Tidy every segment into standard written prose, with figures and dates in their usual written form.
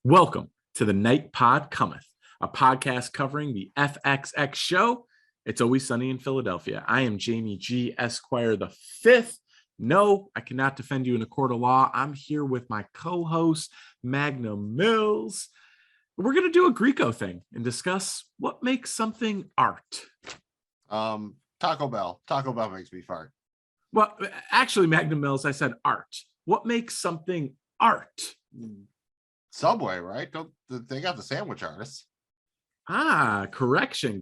Welcome to the Night Pod Cometh, a podcast covering the FXX show. It's always sunny in Philadelphia. I am Jamie G. Esquire the Fifth. No, I cannot defend you in a court of law. I'm here with my co-host, Magnum Mills. We're going to do a Grieco thing and discuss what makes something art. Taco Bell. Taco Bell makes me fart. Well, actually, Magnum Mills, I said art. What makes something art? Subway, right? They got the sandwich artists. Correction.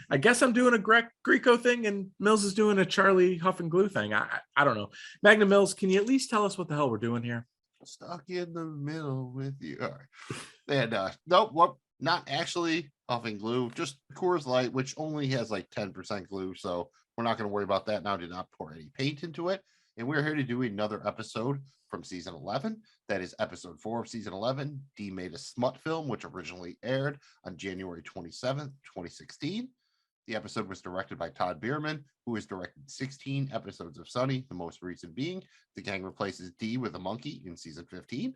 I guess I'm doing a Grieco thing and Mills is doing a Charlie Huff and Glue thing. I don't know. Magnum Mills, can you at least tell us what the hell we're doing here? Stuck in the middle with you. All right. And nope, not actually Huff and Glue, just Coors Light, which only has like 10% glue. So we're not going to worry about that now. Did not pour any paint into it. And we're here to do another episode from season 11. That is episode 4 of season 11. Dee Made a Smut Film, which originally aired on January 27th, 2016. The episode was directed by Todd Bierman, who has directed 16 episodes of Sunny, the most recent being The Gang Replaces Dee with a Monkey in season 15.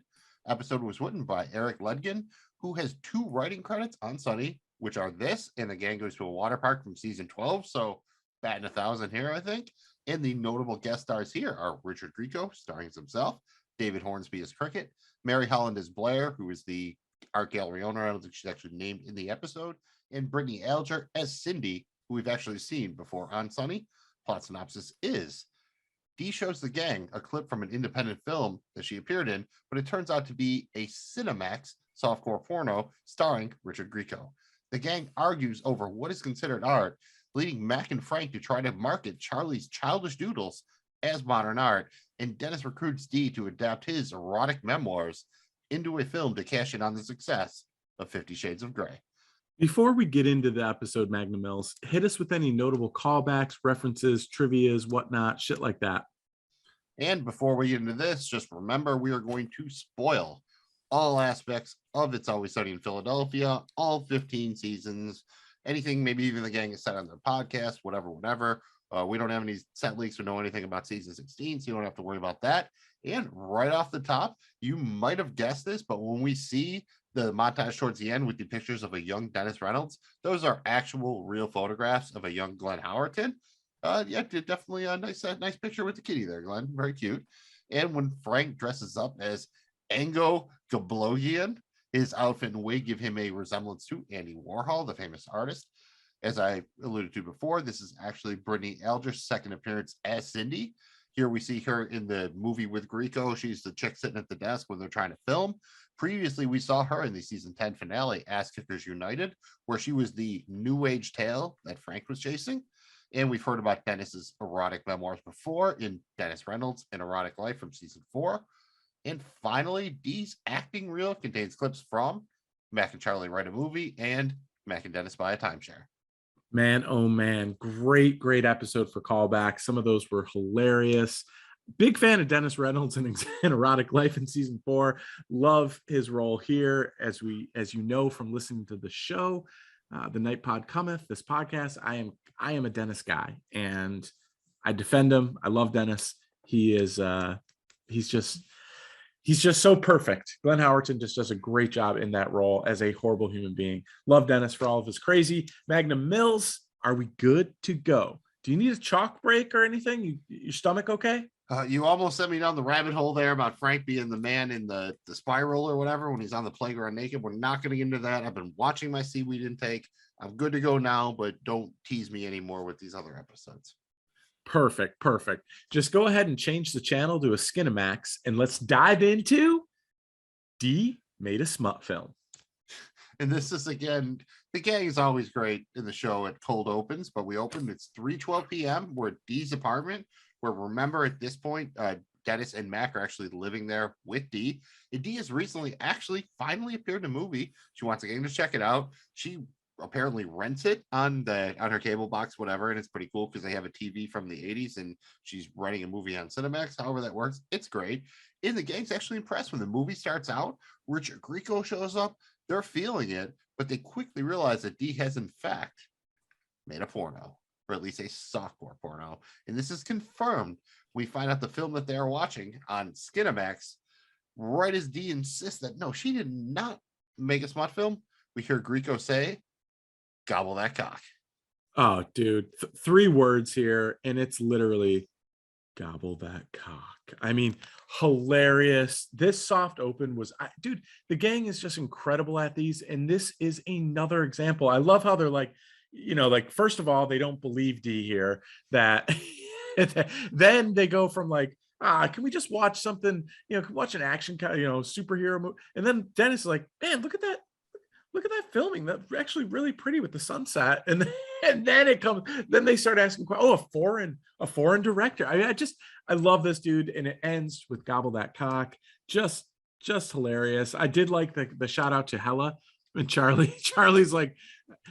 Episode was written by Eric Ledgen, who has 2 writing credits on Sunny, which are this and The Gang Goes to a Water Park from season 12. So batting 1,000 here, I think. And the notable guest stars here are Richard Grieco, starring as himself, David Hornsby as Cricket, Mary Holland as Blair, who is the art gallery owner. I don't think she's actually named in the episode, and Brittany Alger as Cindy, who we've actually seen before on Sunny. Plot synopsis is Dee shows the gang a clip from an independent film that she appeared in, but it turns out to be a Cinemax softcore porno starring Richard Grieco. The gang argues over what is considered art, leading Mac and Frank to try to market Charlie's childish doodles as modern art, and Dennis recruits Dee to adapt his erotic memoirs into a film to cash in on the success of 50 Shades of Grey. Before we get into the episode, Magnum Mills, hit us with any notable callbacks, references, trivias, whatnot, shit like that. And before we get into this, just remember we are going to spoil all aspects of It's Always Sunny in Philadelphia, all 15 seasons, anything, maybe even the gang is said on their podcast, whatever. We don't have any set leaks or know anything about season 16, so you don't have to worry about that. And right off the top, you might have guessed this, but when we see the montage towards the end with the pictures of a young Dennis Reynolds, those are actual real photographs of a young Glenn Howerton. Definitely a nice picture with the kitty there, Glenn. Very cute. And when Frank dresses up as Ango Gablogian, his outfit and wig give him a resemblance to Andy Warhol, the famous artist. As I alluded to before, this is actually Brittany Alger's second appearance as Cindy. Here we see her in the movie with Grieco. She's the chick sitting at the desk when they're trying to film. Previously, we saw her in the season 10 finale, Ass Kickers United, where she was the new age tale that Frank was chasing. And we've heard about Dennis's erotic memoirs before in Dennis Reynolds' An Erotic Life from season 4. And finally, Dee's acting reel contains clips from Mac and Charlie Write a Movie and Mac and Dennis Buy a Timeshare. Man, oh man, great episode for callbacks. Some of those were hilarious. Big fan of Dennis Reynolds in An Erotic Life in season 4. Love his role here. As you know from listening to the show, the Night Pod Cometh, this podcast, I am a Dennis guy and I defend him. I love Dennis. He's just so perfect. Glenn Howerton just does a great job in that role as a horrible human being. Love Dennis for all of his crazy. Magnum Mills, are we good to go? Do you need a chalk break or anything? Your stomach okay? You almost sent me down the rabbit hole there about Frank being the man in the spiral or whatever when he's on the playground naked. We're not going to get into that. I've been watching my seaweed intake. I'm good to go now, but don't tease me anymore with these other episodes. Perfect. Just go ahead and change the channel to a Skinemax and let's dive into Dee Made a Smut Film. And this is, again, the gang is always great in the show at cold opens, but we opened, it's 3:12 p.m. We're at Dee's apartment, where remember at this point, Dennis and Mac are actually living there with Dee. And Dee has recently finally appeared in a movie. She wants the gang to check it out. She apparently rents it on her cable box, whatever, and it's pretty cool because they have a TV from the 80s and she's renting a movie on Cinemax. However that works, it's great. And the gang's actually impressed. When the movie starts out, Richard Grieco shows up. They're feeling it, but they quickly realize that Dee has in fact made a porno, or at least a softcore porno, and this is confirmed. We find out the film that they're watching on Skinemax right as Dee insists that no, she did not make a smut film, we hear Grieco say, "Gobble that cock." Oh, dude, 3 words here, and it's literally gobble that cock. I mean, hilarious. This soft open was, dude, the gang is just incredible at these, and this is another example. I love how they're like, like, first of all, they don't believe D here, that then they go from like, can we just watch something, watch an action, superhero movie, and then Dennis is like, man, look at that filming. That's actually really pretty with the sunset. And then it comes, then they start asking, a foreign director. I mean, I love this dude. And it ends with gobble that cock. Just hilarious. I did like the shout out to Hella and Charlie's like,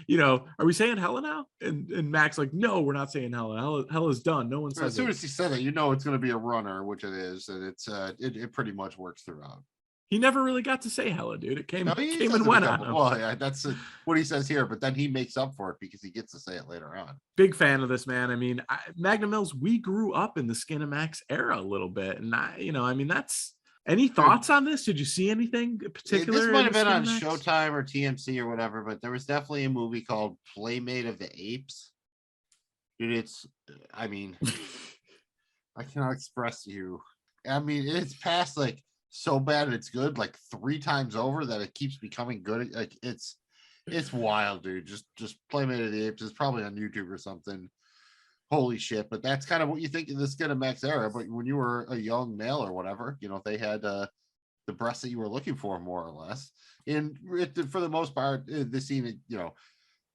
are we saying Hella now? And Mac's like, no, we're not saying Hella. Hella's done. No one says as soon as he said it, it's going to be a runner, which it is. And it pretty much works throughout. He never really got to say Hella, dude. It came came and went on him. Well, yeah, that's what he says here, but then he makes up for it because he gets to say it later on. Big fan of this, man. I mean, Magnum Mills, we grew up in the Skin and Max era a little bit. And that's any thoughts on this? Did you see anything particular? This might have been on Showtime or TMC or whatever, but there was definitely a movie called Playmate of the Apes. Dude, I mean, I cannot express to you. I mean, it's past like so bad it's good, like 3 times over, that it keeps becoming good. Like it's wild, dude. Just Playmate of the Apes is probably on YouTube or something. Holy shit. But that's kind of what you think of the Skin and Max era. But when you were a young male or whatever, they had the breasts that you were looking for, more or less. And for the most part, this scene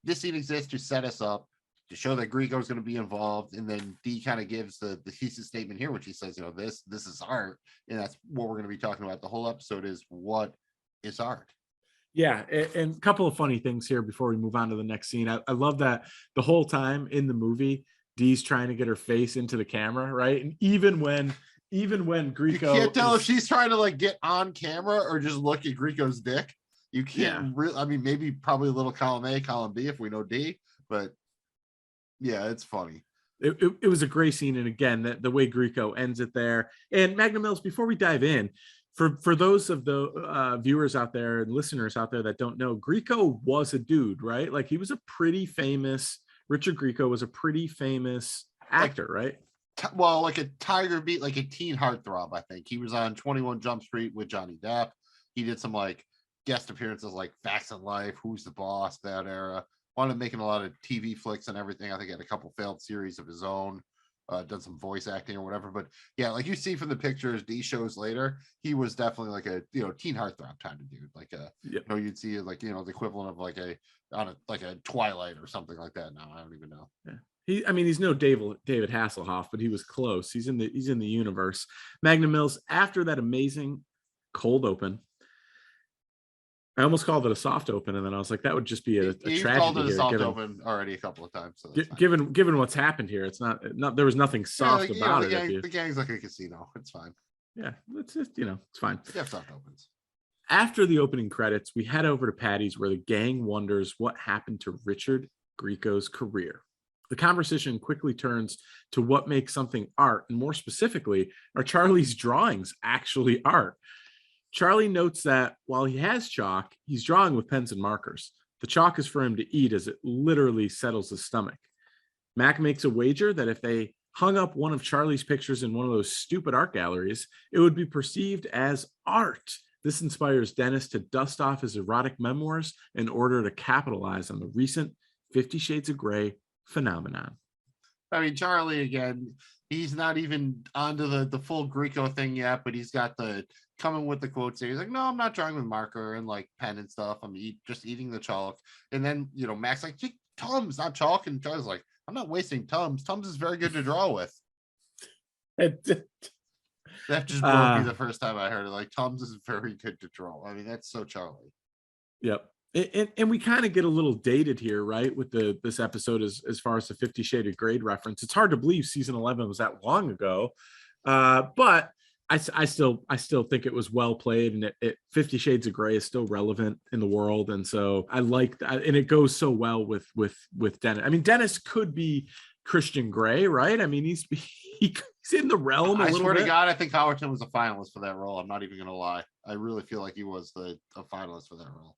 exists to set us up, to show that Grieco is going to be involved, and then Dee kind of gives the thesis statement here, which he says, this is art, and that's what we're going to be talking about. The whole episode is, what is art? Yeah, and a couple of funny things here before we move on to the next scene. I love that the whole time in the movie, Dee's trying to get her face into the camera, right? And even when Grieco, you can't tell if she's trying to like get on camera or just look at Grieco's dick. You can't really. I mean, maybe probably a little column A, column B if we know Dee, but. Yeah, it's funny. It was a great scene, and again, the way Grieco ends it there. And Magnum Mills, before we dive in, for those of the viewers out there and listeners out there that don't know, Grieco was a dude, right? Like, he was a pretty famous. Richard Grieco was a pretty famous actor, right? Well, like a Tiger Beat, like a teen heartthrob. I think he was on 21 Jump Street with Johnny Depp. He did some like guest appearances, like Facts of Life, Who's the Boss, that era. Wanted making a lot of TV flicks and everything. I think he had a couple failed series of his own, done some voice acting or whatever. But yeah, like you see from the pictures Dee shows later, he was definitely like a teen heartthrob kind of dude. Like you'd see like the equivalent of like a Twilight or something like that. Now I don't even know. Yeah. He's no David Hasselhoff, but he was close. He's in the universe. Magnum Mills, after that amazing cold open. I almost called it a soft open, and then I was like, that would just be a tragedy. Called it a soft open already a couple of times. So given what's happened here, it's not there was nothing soft about it. The gang's like a casino. It's fine. Yeah, it's just it's fine. You have soft opens. After the opening credits, we head over to Patty's, where the gang wonders what happened to Richard Grieco's career. The conversation quickly turns to what makes something art, and more specifically, are Charlie's drawings actually art? Charlie notes that while he has chalk, he's drawing with pens and markers. The chalk is for him to eat, as it literally settles his stomach. Mac makes a wager that if they hung up one of Charlie's pictures in one of those stupid art galleries, it would be perceived as art. This inspires Dennis to dust off his erotic memoirs in order to capitalize on the recent 50 Shades of Grey phenomenon. I mean, Charlie, again, he's not even onto the full Grieco thing yet, but he's got the coming with the quotes there. He's like, no, I'm not drawing with marker and like pen and stuff. I'm just eating the chalk. And then, Mac's like, Tums, not chalk. And Charlie's like, I'm not wasting Tums. Tums is very good to draw with. That just broke me the first time I heard it. Like, Tums is very good to draw. I mean, that's so Charlie. Yep. And we kind of get a little dated here, right? With this episode as far as the 50 Shades of Grey reference. It's hard to believe season 11 was that long ago. But I still think it was well played, and 50 Shades of Grey is still relevant in the world. And so I like that. And it goes so well with Dennis. I mean, Dennis could be Christian Grey, right? I mean, he's in the realm a I little swear bit. to God, I think Howerton was a finalist for that role. I'm not even going to lie. I really feel like he was a finalist for that role.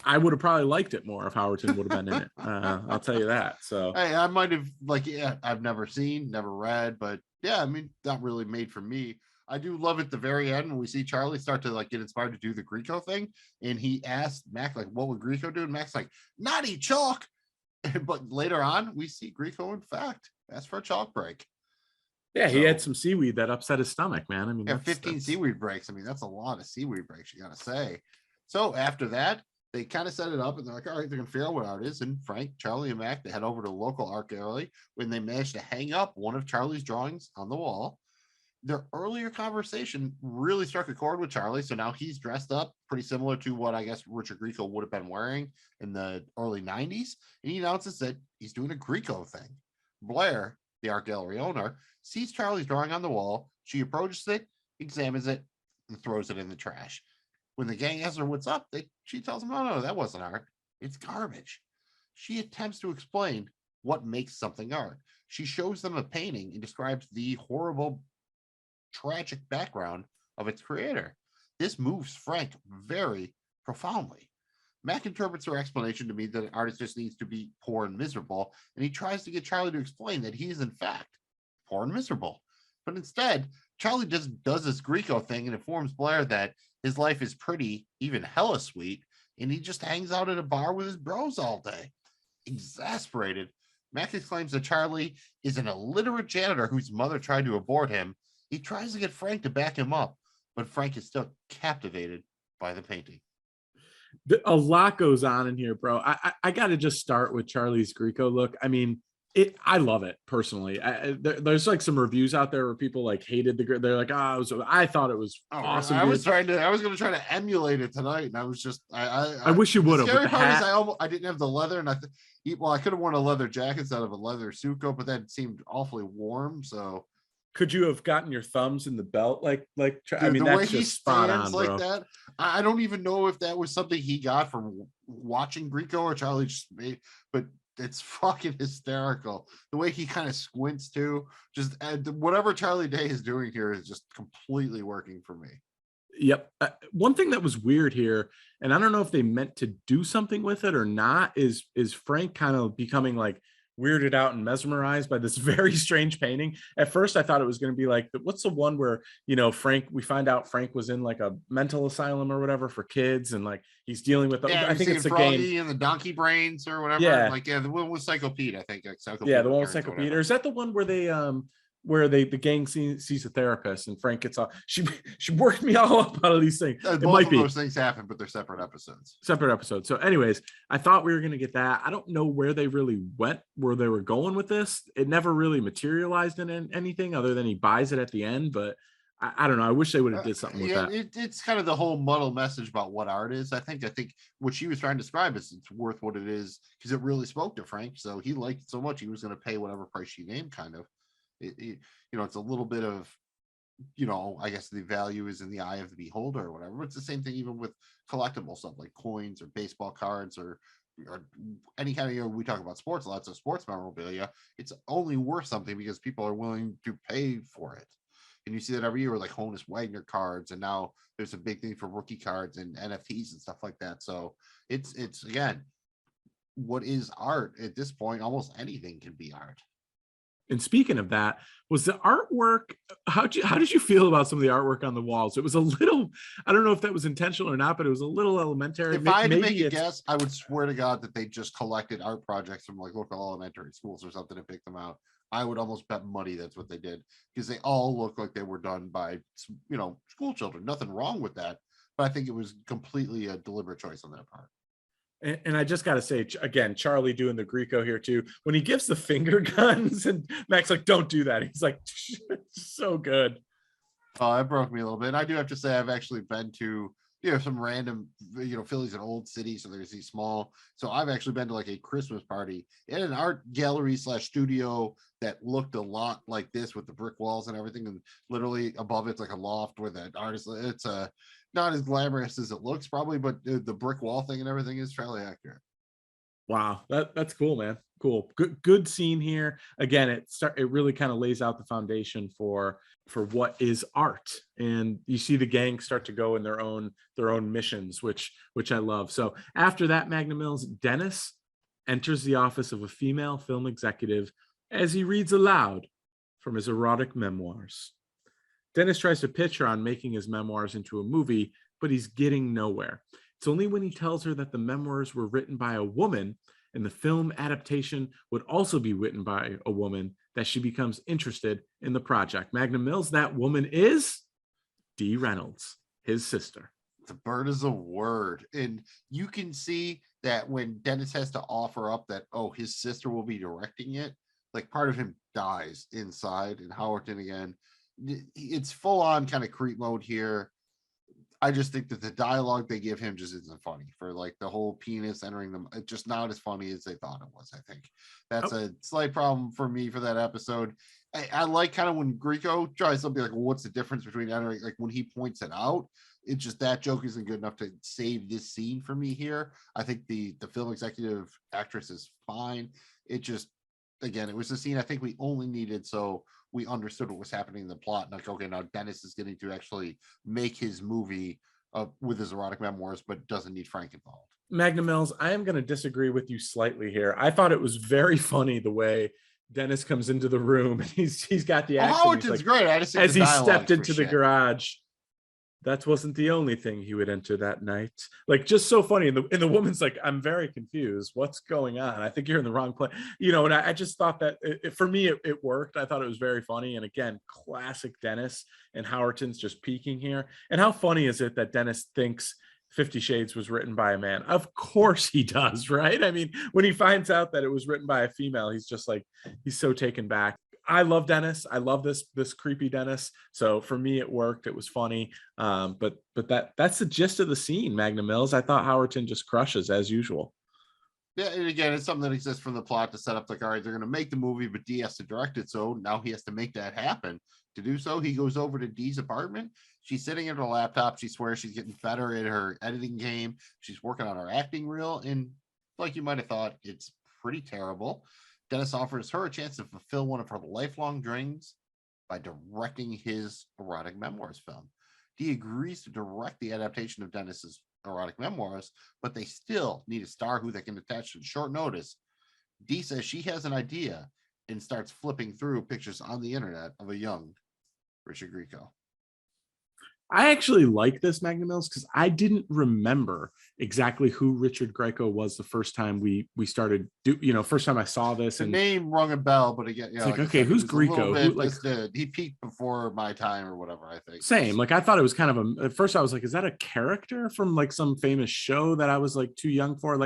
I would have probably liked it more if Howerton would have been in it. I'll tell you that. So hey, I might have I've never seen, never read, but yeah, I mean, not really made for me. I do love at the very end when we see Charlie start to like get inspired to do the Grieco thing, and he asked Mac like, "What would Grieco do?" And Mac's like, "Not eat chalk." But later on, we see Grieco in fact ask for a chalk break. yeah, he had some seaweed that upset his stomach, man. I mean, yeah, 15 seaweed breaks. I mean, that's a lot of seaweed breaks, you gotta say. So after that, they kind of set it up and they're like, all right, they're gonna figure out what art is. And Frank, Charlie, and Mac, they head over to the local art gallery when they manage to hang up one of Charlie's drawings on the wall. Their earlier conversation really struck a chord with Charlie. So now he's dressed up pretty similar to what I guess Richard Grieco would have been wearing in the early 90s. And he announces that he's doing a Grieco thing. Blair, the art gallery owner, sees Charlie's drawing on the wall. She approaches it, examines it, and throws it in the trash. When the gang asks her what's up, she tells them, oh, no, that wasn't art. It's garbage. She attempts to explain what makes something art. She shows them a painting and describes the horrible, tragic background of its creator. This moves Frank very profoundly. Mac interprets her explanation to mean that an artist just needs to be poor and miserable, and he tries to get Charlie to explain that he is, in fact, poor and miserable. But instead, Charlie just does this Grieco thing and informs Blair that his life is pretty, even hella sweet, and he just hangs out at a bar with his bros all day. Exasperated, Mac exclaims that Charlie is an illiterate janitor whose mother tried to abort him. He tries to get Frank to back him up, but Frank is still captivated by the painting. A lot goes on in here, bro. I got to just start with Charlie's Grieco look. I mean, I love it personally. There's like some reviews out there where people like hated they're like, I thought it was awesome. I was going to try to emulate it tonight, and I was just I wish you would have. The scary part is I didn't have the leather, and I could have worn a leather jacket instead of a leather suit coat, but that seemed awfully warm. So could you have gotten your thumbs in the belt like dude, I mean, the that's way he just spot on, like bro. that? I don't even know if that was something he got from watching Grieco or Charlie just made, but it's fucking hysterical. The way he kind of squints too, just whatever Charlie Day is doing here is just completely working for me. Yep. One thing that was weird here, and I don't know if they meant to do something with it or not, is Frank kind of becoming like weirded out and mesmerized by this very strange painting. At first I thought it was going to be like, what's the one where, you know, we find out Frank was in like a mental asylum or whatever for kids, and like he's dealing with I think it's the Froggy and the donkey brains or whatever. Yeah, like the one with Psycho Pete, I think. Yeah, the one with Psycho Pete. Or is that the one where the gang sees a therapist and Frank gets off? She worked me all up out of these things. Both of those things happen, but they're separate episodes. So anyways, I thought we were going to get that. I don't know where they really went, where they were going with this. It never really materialized in anything other than he buys it at the end. But I don't know. I wish they would have did something with that. It's kind of the whole muddle message about what art is. I think what she was trying to describe is it's worth what it is, because it really spoke to Frank. So he liked it so much he was going to pay whatever price she named. Kind of, it's a little bit of, I guess the value is in the eye of the beholder or whatever. But it's the same thing even with collectible stuff like coins or baseball cards or any kind of, we talk about sports, lots of sports memorabilia. It's only worth something because people are willing to pay for it. And you see that every year with like Honus Wagner cards, and now there's a big thing for rookie cards and NFTs and stuff like that. So it's again, what is art at this point? Almost anything can be art. And speaking of that, was the artwork, how did you feel about some of the artwork on the walls? It was a little, I don't know if that was intentional or not, but it was a little elementary. If I had to make a guess, I would swear to God that they just collected art projects from like local elementary schools or something and picked them out. I would almost bet money that's what they did, because they all look like they were done by, school children. Nothing wrong with that, but I think it was completely a deliberate choice on their part. And I just got to say, again, Charlie doing the Grieco here too. When he gives the finger guns and Mac's like, don't do that. He's like, so good. Oh, that broke me a little bit. I do have to say, I've actually been to, some random, Philly's an old city, so there's these small. So I've actually been to like a Christmas party in an art gallery / studio that looked a lot like this with the brick walls and everything. And literally above it's like a loft where the artist, it's not as glamorous as it looks probably, but the brick wall thing and everything is fairly accurate. Wow, that's cool, man. Cool. Good scene here. Again, it really kind of lays out the foundation for what is art. And you see the gang start to go in their own missions, which I love. So after that, Magnum Mills, Dennis enters the office of a female film executive as he reads aloud from his erotic memoirs. Dennis tries to pitch her on making his memoirs into a movie, but he's getting nowhere. It's only when he tells her that the memoirs were written by a woman and the film adaptation would also be written by a woman that she becomes interested in the project. Magnum Mills, that woman is Dee Reynolds, his sister. The bird is a word. And you can see that when Dennis has to offer up that, oh, his sister will be directing it, like part of him dies inside. And Howerton, again, it's full on kind of creep mode here. I just think that the dialogue they give him just isn't funny, for like the whole penis entering them. It's just not as funny as they thought it was. I think that's a slight problem for me for that episode. I like kind of when Grieco tries to be like, well, what's the difference between entering? Like when he points it out, it's just that joke isn't good enough to save this scene for me here. I think the film executive actress is fine. It just, again, it was a scene I think we only needed so we understood what was happening in the plot. And like, okay, now Dennis is getting to actually make his movie with his erotic memoirs, but doesn't need Frank involved. Magnum Mills, I am going to disagree with you slightly here. I thought it was very funny the way Dennis comes into the room and he's got the accent. Howerton's like, great. I just as he stepped into the garage. That wasn't the only thing he would enter that night. Like, just so funny. And the woman's like, I'm very confused. What's going on? I think you're in the wrong place. And I just thought that for me, it worked. I thought it was very funny. And again, classic Dennis, and Howerton's just peaking here. And how funny is it that Dennis thinks 50 Shades was written by a man? Of course he does, right? I mean, when he finds out that it was written by a female, he's just like, he's so taken back. I love Dennis. I love this creepy Dennis. So for me, it worked. It was funny. But that's the gist of the scene, Magnum Mills. I thought Howerton just crushes as usual. Yeah, and again, it's something that exists from the plot to set up like, all right, they're going to make the movie, but Dee has to direct it. So now he has to make that happen. To do so, he goes over to Dee's apartment. She's sitting at her laptop. She swears she's getting better at her editing game. She's working on her acting reel. And like you might have thought, it's pretty terrible. Dennis offers her a chance to fulfill one of her lifelong dreams by directing his erotic memoirs film. Dee agrees to direct the adaptation of Dennis's erotic memoirs, but they still need a star who they can attach at short notice. Dee says she has an idea and starts flipping through pictures on the internet of a young Richard Grieco. I actually like this, Magnum Mills, because I didn't remember exactly who Richard Grieco was the first time we started. First time I saw this, the and name rung a bell, but again, it's like okay, who's Grieco? He peaked before my time or whatever. I think same. Like I thought it was kind of at first I was like, is that a character from like some famous show that I was like too young for?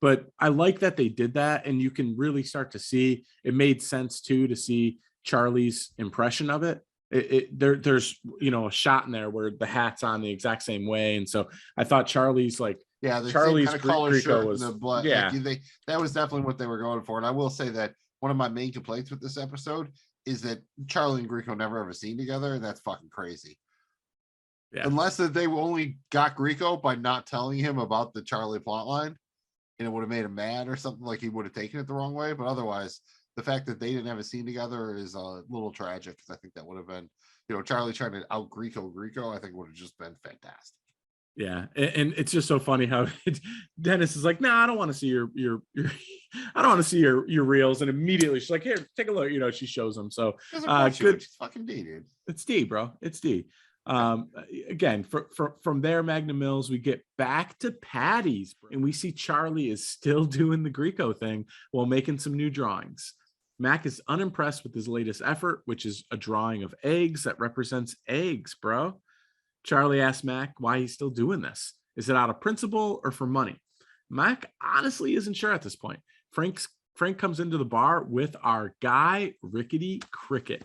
But I like that they did that, and you can really start to see it made sense too to see Charlie's impression of it. There's a shot in there where the hat's on the exact same way, and so I thought Charlie's like Charlie's kind of color shirt was the blood. Yeah, like, that was definitely what they were going for. And I will say that one of my main complaints with this episode is that Charlie and Grieco never ever seen together, and that's fucking crazy. Yeah. Unless that they only got Grieco by not telling him about the Charlie plotline, and it would have made him mad or something, like he would have taken it the wrong way. But otherwise, the fact that they didn't have a scene together is a little tragic, because I think that would have been, Charlie trying to out Grieco, I think would have just been fantastic. Yeah, and it's just so funny how Dennis is like, "No, I don't want to see your I don't want to see your reels," and immediately she's like, "Here, take a look." She shows him. So good. She's fucking Dee, dude. It's Dee, bro. It's Dee. Again, from there, Magnum Mills, we get back to Patty's, and we see Charlie is still doing the Grieco thing while making some new drawings. Mac is unimpressed with his latest effort, which is a drawing of eggs that represents eggs, bro. Charlie asks Mac why he's still doing this. Is it out of principle or for money? Mac honestly isn't sure at this point. Frank comes into the bar with our guy, Rickety Cricket.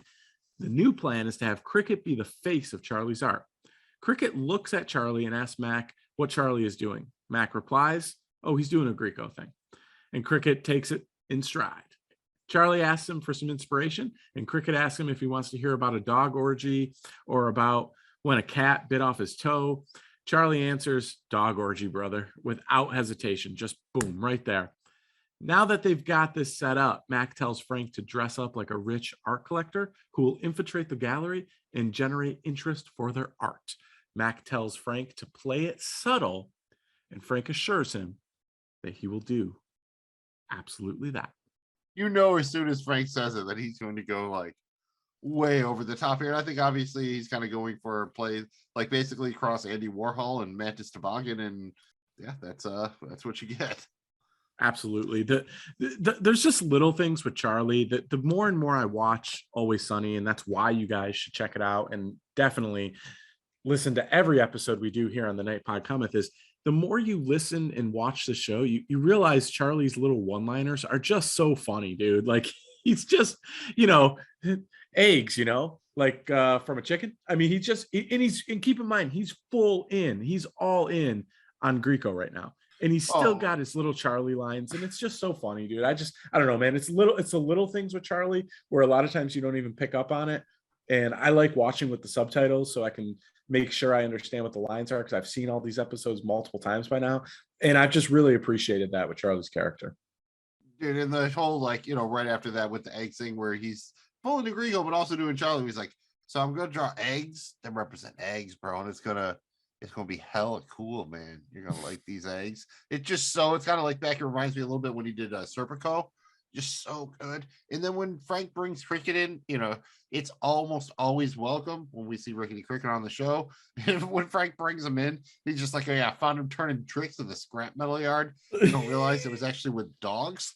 The new plan is to have Cricket be the face of Charlie's art. Cricket looks at Charlie and asks Mac what Charlie is doing. Mac replies, oh, he's doing a Grieco thing. And Cricket takes it in stride. Charlie asks him for some inspiration, and Cricket asks him if he wants to hear about a dog orgy or about when a cat bit off his toe. Charlie answers, dog orgy, brother, without hesitation. Just boom, right there. Now that they've got this set up, Mac tells Frank to dress up like a rich art collector who will infiltrate the gallery and generate interest for their art. Mac tells Frank to play it subtle, and Frank assures him that he will do absolutely that. You know, as soon as Frank says it, that he's going to go like way over the top here. And I think obviously he's kind of going for a play like basically cross Andy Warhol and Mantis Toboggan, and yeah, that's what you get. Absolutely. There's just little things with Charlie that the more and more I watch Always Sunny, and that's why you guys should check it out and definitely listen to every episode we do here on the Night Pod Cometh, is the more you listen and watch the show, you realize Charlie's little one-liners are just so funny, dude. Like he's just, eggs, like from a chicken. I mean, and keep in mind, he's he's all in on Grieco right now. And he's still got his little Charlie lines, and it's just so funny, dude. I don't know, man. It's the little things with Charlie where a lot of times you don't even pick up on it. And I like watching with the subtitles so I can make sure I understand what the lines are, because I've seen all these episodes multiple times by now. And I've just really appreciated that with Charlie's character. Dude, and the whole, right after that with the egg thing where he's pulling the Grieco, but also doing Charlie, he's like, so I'm going to draw eggs that represent eggs, bro. And it's going to be hella cool, man. You're going to like these eggs. It's kind of like back, it reminds me a little bit when he did Serpico. Just so good. And then when Frank brings Cricket in, it's almost always welcome when we see Rickety Cricket on the show. And when Frank brings him in, he's just like, oh yeah, I found him turning tricks in the scrap metal yard. You don't realize it was actually with dogs.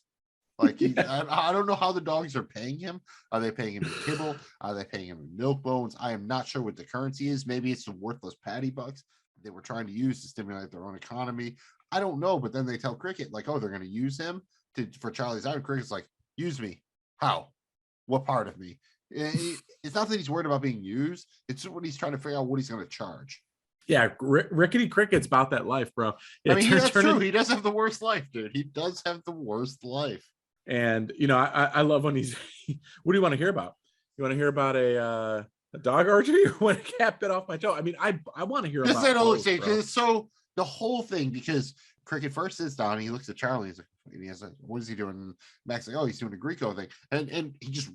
Like I don't know how the dogs are paying him. Are they paying him in kibble? Are they paying him in milk bones? I am not sure what the currency is. Maybe it's some worthless patty bucks they were trying to use to stimulate their own economy. I don't know. But then they tell Cricket, like, oh, they're going to use him for Charlie's Iron. Cricket's like, use me. How? What part of me? It's not that he's worried about being used. It's just when he's trying to figure out what he's going to charge. Yeah, Rickety Cricket's about that life, bro. That's true. He does have the worst life, dude. He does have the worst life. And I love when he's. What do you want to hear about? You want to hear about a dog orgy or when a cat bit off my toe? I mean, I want to hear about that whole stage. So the whole thing, because Cricket first sits down and he looks at Charlie. He's like, what is he doing? Mac's like, oh, he's doing a Grieco thing. And he just,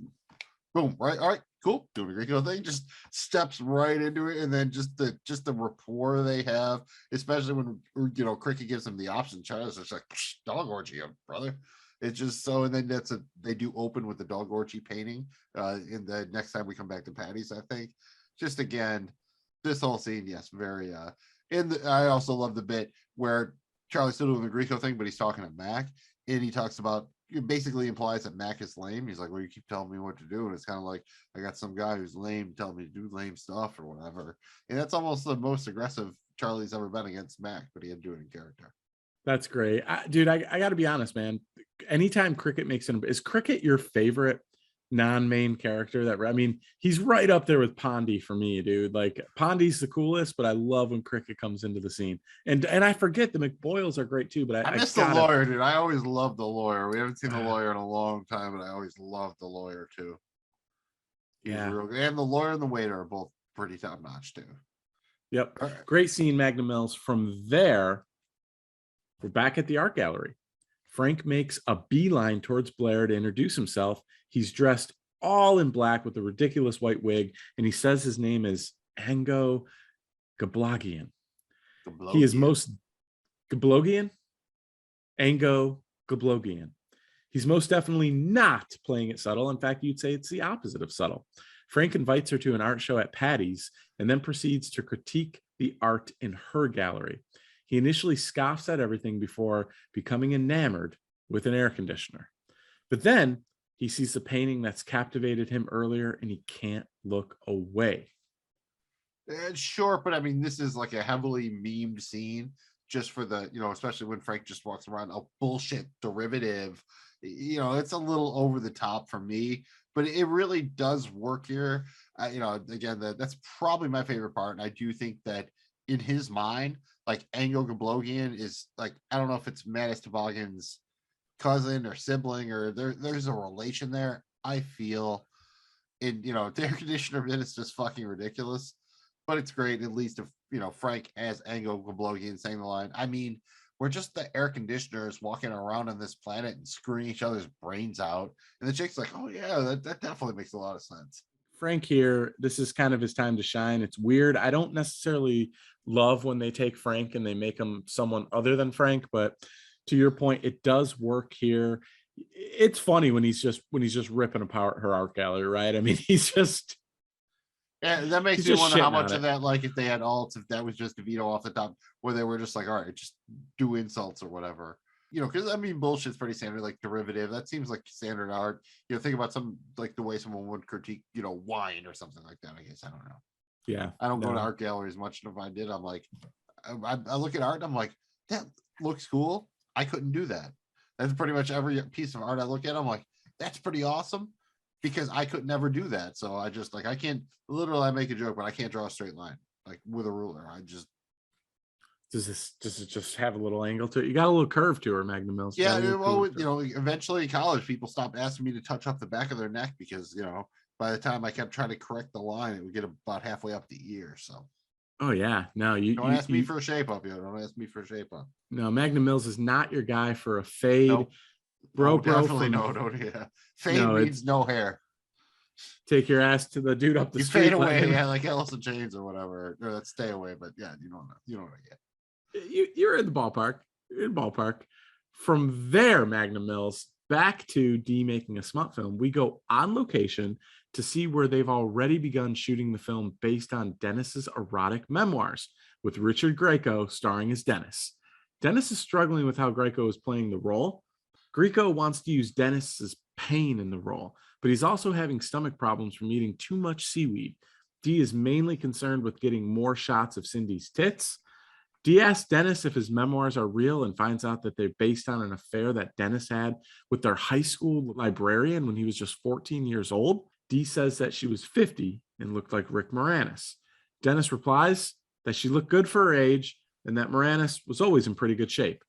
boom, right? All right, cool. Doing a Grieco thing. Just steps right into it. And then just the rapport they have, especially when, Cricket gives him the option. Charlie's just like, dog orgy, brother. It's just so, and then they do open with the dog orgy painting in the next time we come back to Patty's, I think. Just again, this whole scene, yes, very, I also love the bit where Charlie's still doing the Grieco thing, but he's talking to Mac, and he talks about, it basically implies that Mac is lame. He's like, well, you keep telling me what to do. And it's kind of like, I got some guy who's lame telling me to do lame stuff or whatever. And that's almost the most aggressive Charlie's ever been against Mac, but he had to do it in character. That's great. Dude, I got to be honest, man. Anytime Cricket makes is Cricket your favorite non-main character? He's right up there with Pondy for me, dude. Like Pondy's the coolest, but I love when Cricket comes into the scene. And I forget the McBoyles are great too, but I miss the lawyer, dude. I always loved the lawyer. We haven't seen the lawyer in a long time, but I always loved the lawyer too. Yeah. And the lawyer and the waiter are both pretty top notch too. Yep. Right. Great scene, Magnum Mills. From there, we're back at the art gallery. Frank makes a beeline towards Blair to introduce himself. He's dressed all in black with a ridiculous white wig, and he says his name is Ango Gablogian. He is most Gablogian? Ango Gablogian. He's most definitely not playing it subtle. In fact, you'd say it's the opposite of subtle. Frank invites her to an art show at Patty's and then proceeds to critique the art in her gallery. He initially scoffs at everything before becoming enamored with an air conditioner. But then he sees the painting that's captivated him earlier and he can't look away. Sure, but this is like a heavily memed scene just for the, especially when Frank just walks around a bullshit derivative. It's a little over the top for me, but it really does work here. Again, that's probably my favorite part. And I do think that in his mind, like Ango Gablogian is like, I don't know if it's Mantis Toboggan's cousin or sibling or there's a relation there. I feel in, the air conditioner bit is just fucking ridiculous, but it's great. At least if, Frank as Ango Gablogian saying the line. where just the air conditioners walking around on this planet and screwing each other's brains out. And the chick's like, oh yeah, that definitely makes a lot of sense. Frank here, this is kind of his time to shine. It's weird. I don't necessarily love when they take Frank and they make him someone other than Frank, but to your point, it does work here. It's funny when he's just ripping apart her art gallery, right? I mean, Yeah, that makes he's me just wonder how shitting much on of it. that, like if they had alts, if that was just a veto off the top, where they were just like, all right, just do insults or whatever. Because I mean, bullshit's pretty standard, like derivative. That seems like standard art. Think about some like the way someone would critique, wine or something like that. I guess I don't know. Yeah, I don't go to no. art galleries much, and if I did, I'm like, I look at art and I'm like, that looks cool. I couldn't do that. That's pretty much every piece of art I look at. I'm like, that's pretty awesome, because I could never do that. So I just I can't. Literally, I make a joke, but I can't draw a straight line like with a ruler. Does it just have a little angle to it? You got a little curve to her, Magnum Mills. Yeah. Well, eventually in college, people stopped asking me to touch up the back of their neck because by the time I kept trying to correct the line, it would get about halfway up the ear. So. Oh yeah, no, Don't ask me for a shape up, Don't ask me for a shape up. No, Magnum Mills is not your guy for a fade. Nope. Bro, definitely no. Yeah. Fade means no hair. Take your ass to the dude up the you street. Fade away, yeah, like Alice in Chains or whatever. Or let's stay away, but yeah, you don't know. What I get. You're in the ballpark. You're in the ballpark. From there, Magnum Mills, back to Dee making a smut film. We go on location to see where they've already begun shooting the film based on Dennis's erotic memoirs, with Richard Grieco starring as Dennis. Dennis is struggling with how Grieco is playing the role. Grieco wants to use Dennis's pain in the role, but he's also having stomach problems from eating too much seaweed. Dee is mainly concerned with getting more shots of Cindy's tits. Dee asks Dennis if his memoirs are real and finds out that they're based on an affair that Dennis had with their high school librarian when he was just 14 years old. Dee says that she was 50 and looked like Rick Moranis. Dennis replies that she looked good for her age and that Moranis was always in pretty good shape.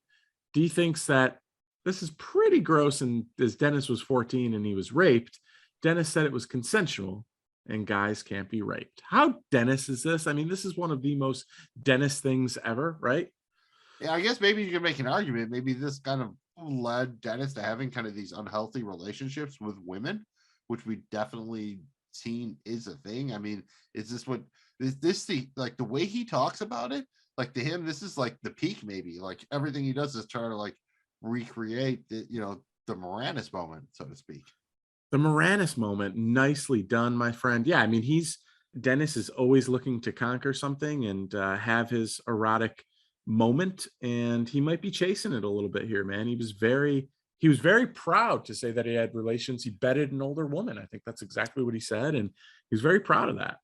Dee thinks that this is pretty gross, and as Dennis was 14 and he was raped, Dennis said it was consensual and guys can't be raped. How Dennis is this? I mean, this is one of the most Dennis things ever, right? Yeah, I guess maybe you can make an argument. Maybe this kind of led Dennis to having kind of these unhealthy relationships with women, which we definitely seen is a thing. I mean, is this what this the like the way he talks about it? Like to him, this is like the peak, maybe. Like everything he does is try to like recreate the Moranis moment, so to speak. The Moranis moment, nicely done, my friend. Yeah, I mean, Dennis is always looking to conquer something and have his erotic moment, and he might be chasing it a little bit here, man. He was very proud to say that he had relations. He bedded an older woman. I think that's exactly what he said, and he's very proud of that.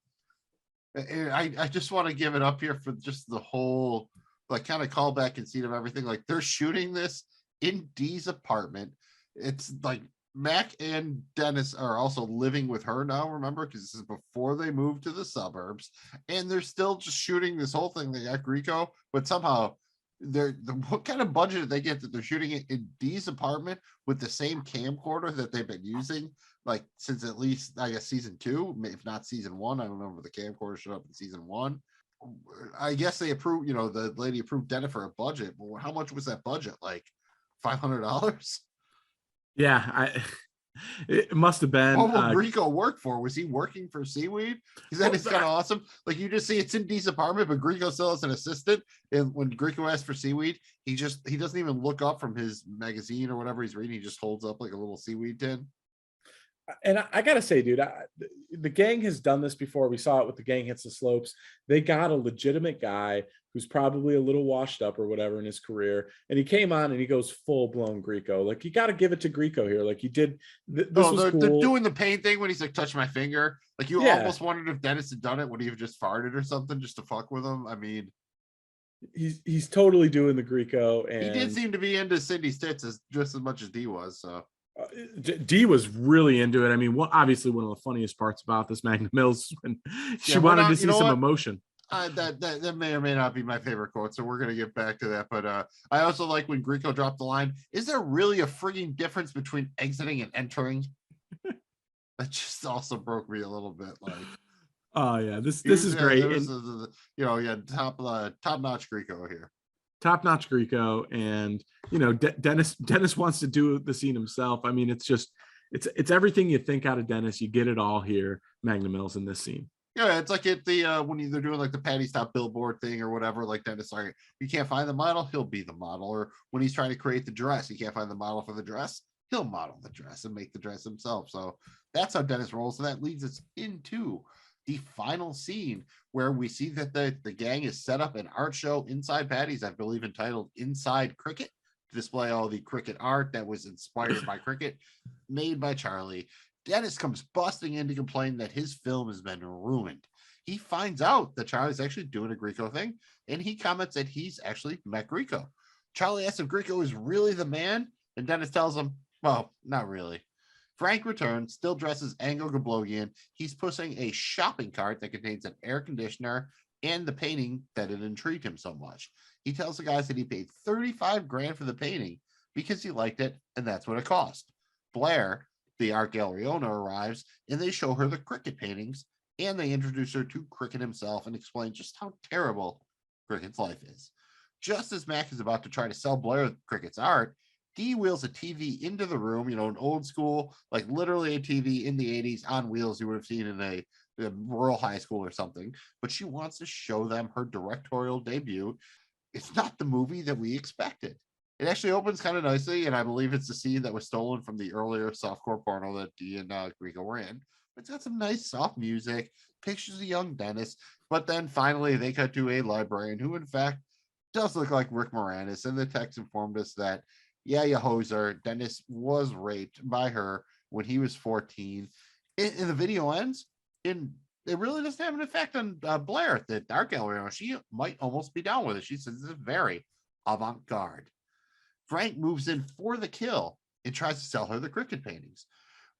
I just want to give it up here for just the whole like kind of callback and scene of everything. Like they're shooting this in Dee's apartment. It's like Mac and Dennis are also living with her now, remember, because this is before they moved to the suburbs, and they're still just shooting this whole thing. They got Grieco, but somehow what kind of budget did they get that they're shooting it in Dee's apartment with the same camcorder that they've been using like since at least I guess season 2, if not season 1. I don't remember the camcorder showed up in season 1. I guess they approved, the lady approved Dennis for a budget. Well, how much was that budget? Like $500? Yeah, it must have been. What will Grieco work for? Was he working for seaweed? Because that is kind of awesome. Like you just see it's in Dee's apartment, but Grieco still has an assistant. And when Grieco asks for seaweed, he doesn't even look up from his magazine or whatever he's reading. He just holds up like a little seaweed tin. And I gotta say, dude, the gang has done this before. We saw it with The Gang Hits the Slopes. They got a legitimate guy who's probably a little washed up or whatever in his career, and he came on and he goes full blown Grieco. Like you got to give it to Grieco here. Like he did. This was cool. They're doing the pain thing when he's like, touch my finger. Like you almost wondered if Dennis had done it when he just farted or something just to fuck with him. I mean, he's totally doing the Grieco, and he did seem to be into Cindy's tits just as much as Dee was. So. Dee was really into it. I mean, obviously one of the funniest parts about this Magnum Mills when she wanted to see some emotion. That may or may not be my favorite quote, so we're gonna get back to that. But I also like when Grieco dropped the line, "Is there really a frigging difference between exiting and entering?" That just also broke me a little bit. Like, oh yeah, this is great. Top notch Grieco here. top-notch Grieco, and Dennis wants to do the scene himself. I mean, it's everything you think out of Dennis. You get it all here, Magnum Mills, in this scene. Yeah, it's like at the when they're doing like the Patty Stop billboard thing or whatever, like Dennis, like, you can't find the model, he'll be the model. Or when he's trying to create the dress, you can't find the model for the dress, he'll model the dress and make the dress himself. So that's how Dennis rolls. And that leads us into the final scene where we see that the gang is set up an art show inside Patty's, I believe entitled Inside Cricket, to display all the cricket art that was inspired by cricket, made by Charlie. Dennis comes busting in to complain that his film has been ruined. He finds out that Charlie's actually doing a Grieco thing, and he comments that he's actually met Grieco. Charlie asks if Grieco is really the man, and Dennis tells him, well, not really. Frank returns, still dressed as Ango Gablogian. He's pushing a shopping cart that contains an air conditioner and the painting that had intrigued him so much. He tells the guys that he paid 35 grand for the painting because he liked it, and that's what it cost. Blair, the art gallery owner, arrives, and they show her the cricket paintings, and they introduce her to Cricket himself and explain just how terrible Cricket's life is. Just as Mac is about to try to sell Blair Cricket's art, Dee wheels a TV into the room, an old school, like literally a TV in the 80s on wheels you would have seen in a rural high school or something, but she wants to show them her directorial debut. It's not the movie that we expected. It actually opens kind of nicely, and I believe it's the scene that was stolen from the earlier softcore porno that Dee and Grieco were in. It's got some nice soft music, pictures of young Dennis, but then finally they cut to a librarian who, in fact, does look like Rick Moranis, and the text informed us that, yeah, you hoser, Dennis was raped by her when he was 14. And the video ends, and it really doesn't have an effect on Blair at the art gallery. She might almost be down with it. She says it's very avant-garde. Frank moves in for the kill and tries to sell her the cricket paintings.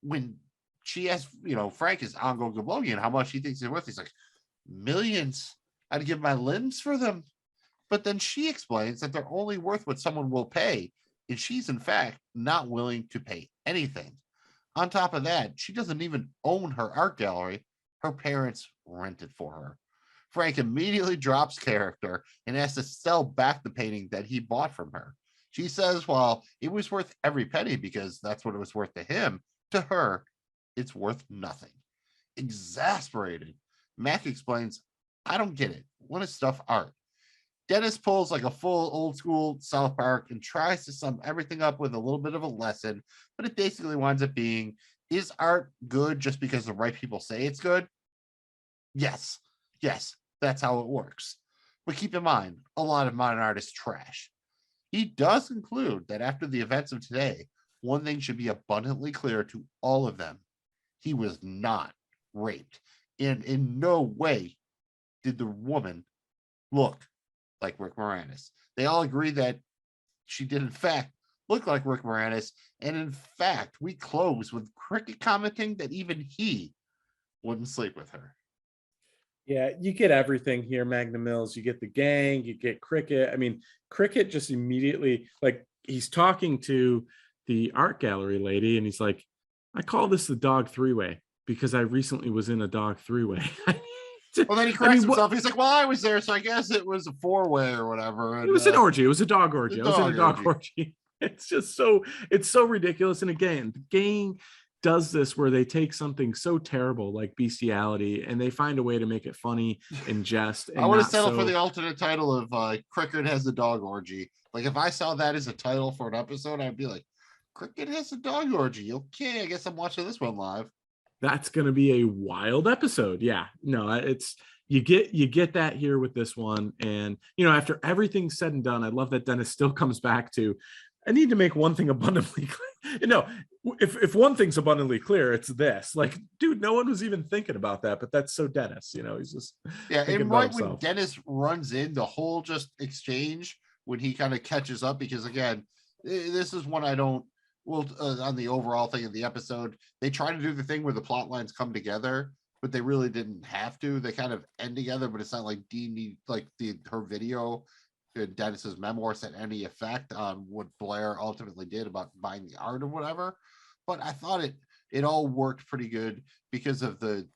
When she asks, Frank is Ango Gablogian, how much he thinks they're worth, he's like, millions. I'd give my limbs for them. But then she explains that they're only worth what someone will pay, and she's, in fact, not willing to pay anything. On top of that, she doesn't even own her art gallery. Her parents rent it for her. Frank immediately drops character and has to sell back the painting that he bought from her. She says, well, it was worth every penny because that's what it was worth to him. To her, it's worth nothing. Exasperated, Mac explains, I don't get it. What is stuff art? Dennis pulls like a full old school South Park and tries to sum everything up with a little bit of a lesson, but it basically winds up being, is art good just because the right people say it's good? Yes, that's how it works. But keep in mind, a lot of modern art is trash. He does conclude that after the events of today, one thing should be abundantly clear to all of them. He was not raped. And in no way did the woman look like Rick Moranis. They all agree that she did, in fact, look like Rick Moranis. And in fact, we close with Cricket commenting that even he wouldn't sleep with her. Yeah, you get everything here, Magnum Mills. You get the gang, you get Cricket. I mean, Cricket just immediately, like, he's talking to the art gallery lady, and he's like, I call this the dog three-way because I recently was in a dog three-way. Well, then he corrects himself. He's like, well, I was there, so I guess it was a four-way or whatever. And, it was an orgy. It was a dog orgy. I was in a dog orgy. It's just it's so ridiculous. And again, the gang does this where they take something so terrible like bestiality and they find a way to make it funny and jest. And I would have settled for the alternate title of Cricket has a dog orgy. Like, if I saw that as a title for an episode, I'd be like, Cricket has a dog orgy. Okay, I guess I'm watching this one live. That's going to be a wild episode. Yeah, no, it's you get that here with this one. And after everything's said and done, I love that Dennis still comes back to, I need to make one thing abundantly clear. If one thing's abundantly clear, it's this. Like, dude, no one was even thinking about that, but that's so Dennis. He's just and right when Dennis runs in, the whole just exchange when he kind of catches up, because again, this is one I don't. Well, on the overall thing of the episode, they try to do the thing where the plot lines come together, but they really didn't have to. They kind of end together, but it's not like Dee her video, Dennis's memoirs had any effect on what Blair ultimately did about buying the art or whatever. But I thought it all worked pretty good because of the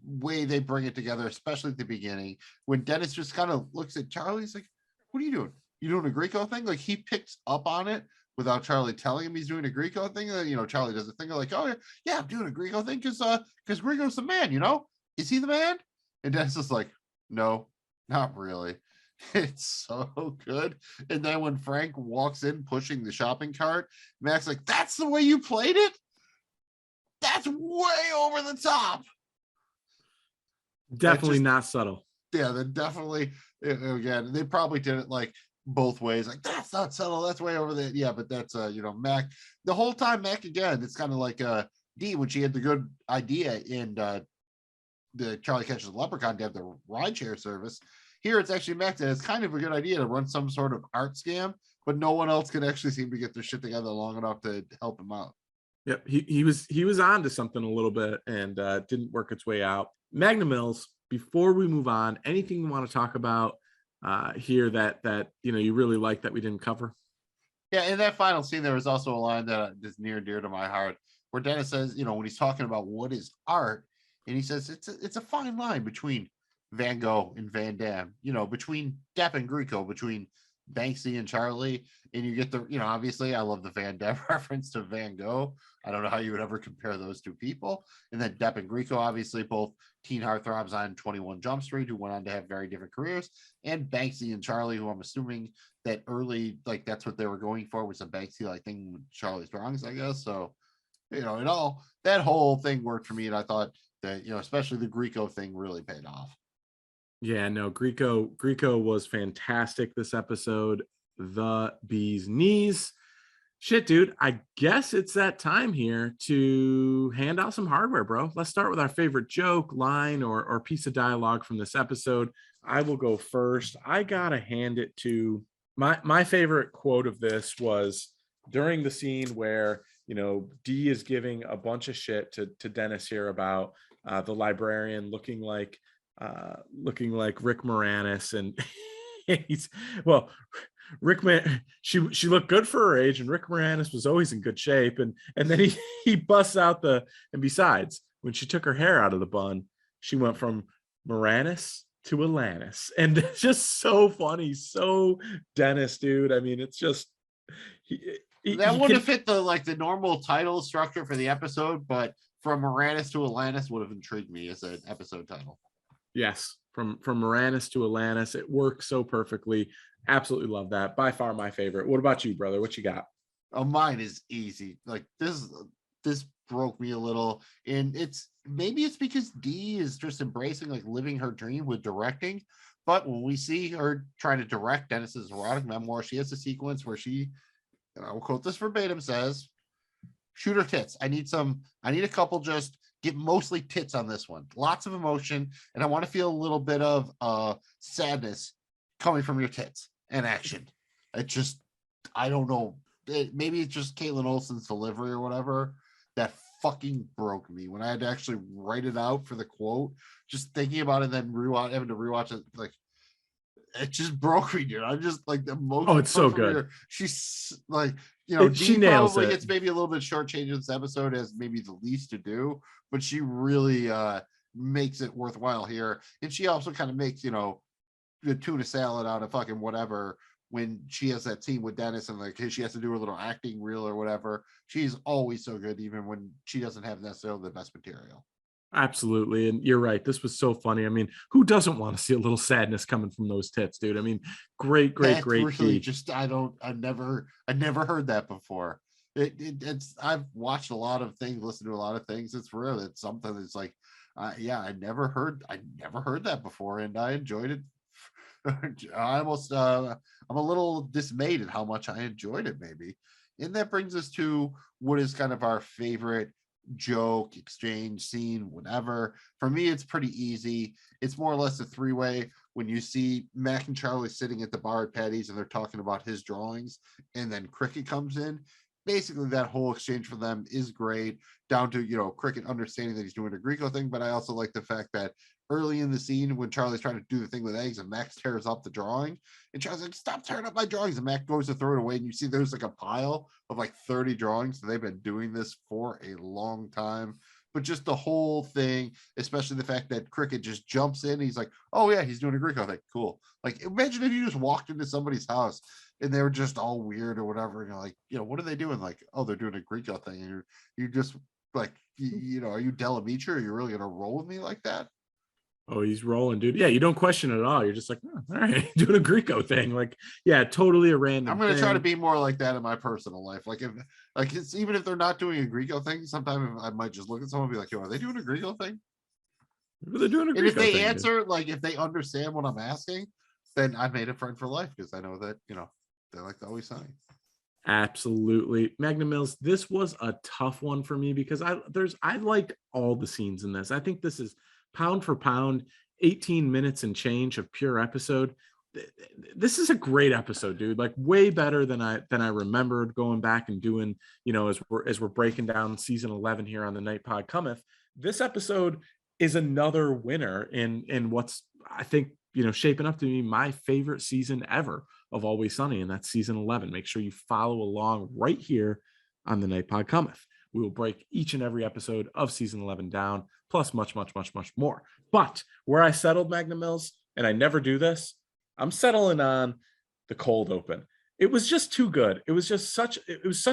way they bring it together, especially at the beginning when Dennis just kind of looks at Charlie. He's like, "What are you doing? you doing a Grieco thing? Like he picks up on it without Charlie telling him he's doing a Grieco thing. And, Charlie does a thing like, oh yeah, I'm doing a Grieco thing because Grieco's the man, Is he the man? And Dennis is like, no, not really. It's so good. And then when Frank walks in pushing the shopping cart, Mac's like, that's the way you played it? That's way over the top. Definitely not subtle. Yeah, then definitely, again, they probably did it like both ways. Like, that's not subtle. That's way over there. Yeah, but that's, Mac. The whole time, Mac, again, it's kind of like Dee when she had the good idea in the Charlie Catches the Leprechaun to have the rideshare service. Here it's actually Mac that it's kind of a good idea to run some sort of art scam, but no one else can actually seem to get their shit together long enough to help him out. Yep, he was on to something a little bit and didn't work its way out. Magnum Mills, before we move on, anything you want to talk about here that you really like that we didn't cover? Yeah, in that final scene, there was also a line that is near and dear to my heart, where Dennis says, when he's talking about what is art, and he says it's a fine line between Van Gogh and Van Damme, between Depp and Grieco, between Banksy and Charlie, and you get the, obviously I love the Van Damme reference to Van Gogh. I don't know how you would ever compare those two people. And then Depp and Grieco, obviously both teen heartthrobs on 21 Jump Street, who went on to have very different careers, and Banksy and Charlie, who I'm assuming that early, like that's what they were going for, was a Banksy like thing with Charlie's drawings, I guess. So, it all, that whole thing worked for me, and I thought that, especially the Grieco thing really paid off. Yeah, no, Grieco was fantastic this episode. The bee's knees. Shit, dude, I guess it's that time here to hand out some hardware, bro. Let's start with our favorite joke, line, or piece of dialogue from this episode. I will go first. I gotta hand it to my favorite quote of this was during the scene where Dee is giving a bunch of shit to Dennis here about the librarian looking like Rick Moranis, and she looked good for her age, and Rick Moranis was always in good shape, and then he busts out and besides, when she took her hair out of the bun, she went from Moranis to Alanis, and it's just so funny, so Dennis, dude. I mean, it's just that wouldn't have fit the normal title structure for the episode, but from Moranis to Alanis would have intrigued me as an episode title. Yes, from Moranis to Alanis, it works so perfectly. Absolutely love that. By far my favorite. What about you, brother? What you got? Oh, mine is easy. Like this broke me a little, and maybe it's because Dee is just embracing like living her dream with directing. But when we see her trying to direct Dennis's erotic memoir, she has a sequence where she, and I will quote this verbatim, says, "Shoot her tits. I need a couple just." Get mostly tits on this one. Lots of emotion, and I want to feel a little bit of sadness coming from your tits and action. I don't know. Maybe it's just Caitlin Olsen's delivery or whatever that fucking broke me when I had to actually write it out for the quote. Just thinking about it, and then having to rewatch it, like it just broke me, dude. I'm just like the most. Oh, it's so good. She's like, she nails probably it. gets maybe a little bit shortchanged in this episode as maybe the least to do, but she really makes it worthwhile here. And she also kind of makes, the tuna salad out of fucking whatever when she has that scene with Dennis and like she has to do a little acting reel or whatever. She's always so good, even when she doesn't have necessarily the best material. Absolutely. And you're right. This was so funny. I mean, who doesn't want to see a little sadness coming from those tits, dude? I mean, great. Really just, I never heard that before. It's, I've watched a lot of things, listened to a lot of things. It's real. It's something that's like, I never heard that before. And I enjoyed it. I'm a little dismayed at how much I enjoyed it, maybe. And that brings us to what is kind of our favorite joke, exchange, scene, whatever. For me, it's pretty easy. It's more or less a three-way when you see Mac and Charlie sitting at the bar at Patty's and they're talking about his drawings, and then Cricket comes in. Basically, that whole exchange for them is great, down to, Cricket understanding that he's doing a Grieco thing, but I also like the fact that early in the scene when Charlie's trying to do the thing with eggs and Max tears up the drawing, and Charlie's like, stop tearing up my drawings, and Mac goes to throw it away, and you see there's like a pile of like 30 drawings. So they've been doing this for a long time. but just the whole thing, especially the fact that Cricket just jumps in. He's like, oh yeah, he's doing a Grieco thing. Cool. Like, imagine if you just walked into somebody's house and they were just all weird or whatever. And you're like, what are they doing? Like, oh, they're doing a Grieco thing. And you just like, are you Delamitra? Are you really going to roll with me like that? Oh, he's rolling, dude. Yeah, you don't question it at all. You're just like, oh, all right, doing a Grieco thing. Like, yeah, totally a random. I'm going to try to be more like that in my personal life. Like, it's even if they're not doing a Grieco thing, sometimes I might just look at someone and be like, yo, are they doing a Grieco thing? They're doing a Grieco and if they thing, answer, dude. Like, if they understand what I'm asking, then I made a friend for life because I know that, they like the Always Sunny. Absolutely. Magnum Mills, this was a tough one for me because I liked all the scenes in this. I think this is pound for pound, 18 minutes and change of pure episode. This is a great episode, dude. Like, way better than I remembered going back and doing, as we're breaking down season 11 here on the Night Pod Cometh. This episode is another winner in what's, I think, shaping up to be my favorite season ever of Always Sunny, and that's season 11. Make sure you follow along right here on the Night Pod Cometh. We will break each and every episode of season 11 down, plus much, much, much, much more. But where I settled, Magnum Mills, and I never do this, I'm settling on the cold open. It was just too good. It was such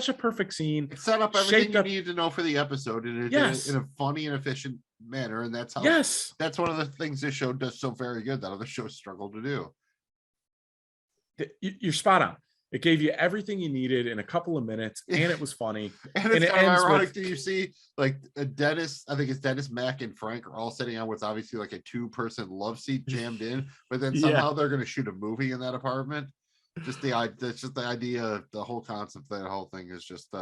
a perfect scene. It set up everything you needed to know for the episode in a funny and efficient manner. And that's how, that's one of the things this show does so very good that other shows struggle to do. You're spot on. It gave you everything you needed in a couple of minutes, and it was funny. and it's kind of ironic. Do you see, like, Dennis? I think it's Dennis, Mac, and Frank are all sitting on what's obviously like a 2-person love seat jammed in, but then somehow they're going to shoot a movie in that apartment. Just the idea, the whole concept of that whole thing is just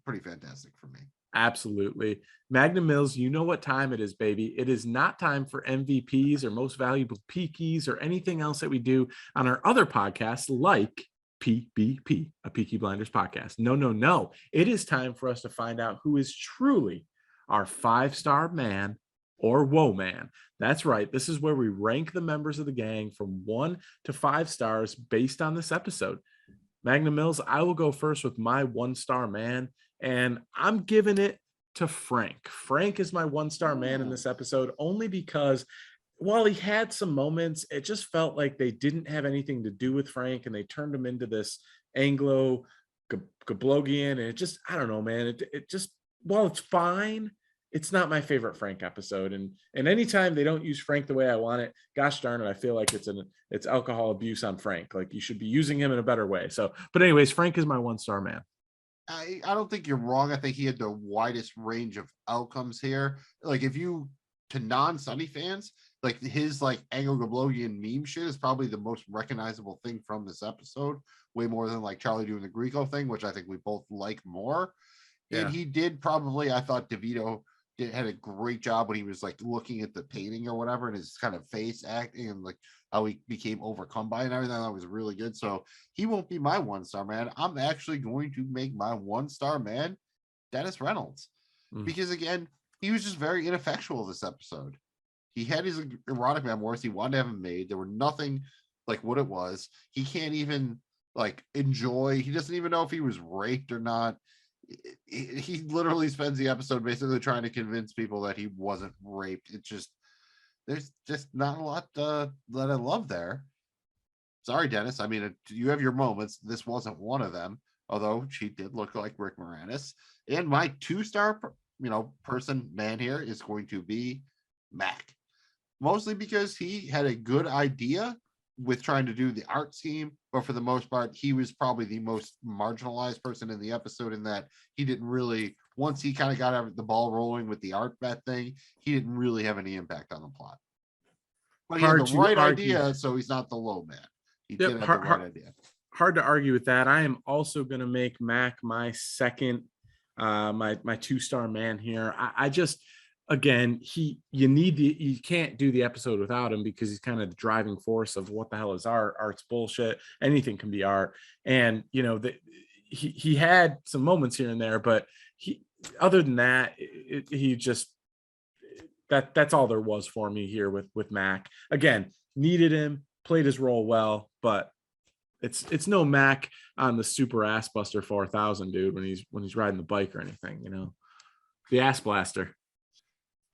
pretty fantastic for me. Absolutely. Magnum Mills, you know what time it is, baby. It is not time for MVPs or most valuable Peakies or anything else that we do on our other podcasts like PBP, a Peaky Blinders podcast. No. It is time for us to find out who is truly our 5-star man or whoa man. That's right. This is where we rank the members of the gang from 1 to 5 stars based on this episode. Magnum Mills, I will go first with my 1-star man, and I'm giving it to Frank. Frank is my 1-star man in this episode, only because while he had some moments, it just felt like they didn't have anything to do with Frank, and they turned him into this Anglo Gablogian, and it just, I don't know, man. It just, while it's fine, it's not my favorite Frank episode. And anytime they don't use Frank the way I want it, gosh darn it, I feel like it's alcohol abuse on Frank. Like, you should be using him in a better way. So, but anyways, Frank is my 1-star man. I don't think you're wrong. I think he had the widest range of outcomes here. Like, if you, to non-Sunny fans, like, his like Anglo-Gablogian meme shit is probably the most recognizable thing from this episode, way more than like Charlie doing the Grieco thing, which I think we both like more. And he did probably, I thought DeVito had a great job when he was like looking at the painting or whatever, and his kind of face acting and like how he became overcome by it and everything. That was really good. So he won't be my 1-star man. I'm actually going to make my 1-star man Dennis Reynolds, because again, he was just very ineffectual this episode. He had his erotic memoirs. He wanted to have them made. There were nothing like what it was. He can't even like enjoy. He doesn't even know if he was raped or not. He literally spends the episode basically trying to convince people that he wasn't raped. It's just, there's just not a lot that I love there. Sorry, Dennis. I mean, you have your moments. This wasn't one of them, although she did look like Rick Moranis. And my 2-star, man here is going to be Mac, mostly because he had a good idea with trying to do the art scheme, but for the most part, he was probably the most marginalized person in the episode, in that he didn't really, once he kind of got the ball rolling with the art bet thing, he didn't really have any impact on the plot. But he had the right idea, so he's not the low man. He did have the right idea. Hard to argue with that. I am also going to make Mac my second, my 2-star man here. I just, again, you can't do the episode without him, because he's kind of the driving force of what the hell is art. Art's bullshit. Anything can be art. And he had some moments here and there, but other than that, he just, that's all there was for me here with Mac. Again, needed him, played his role well, but it's no Mac on the Super Ass Buster 4000, dude, when he's riding the bike or anything, the Ass Blaster.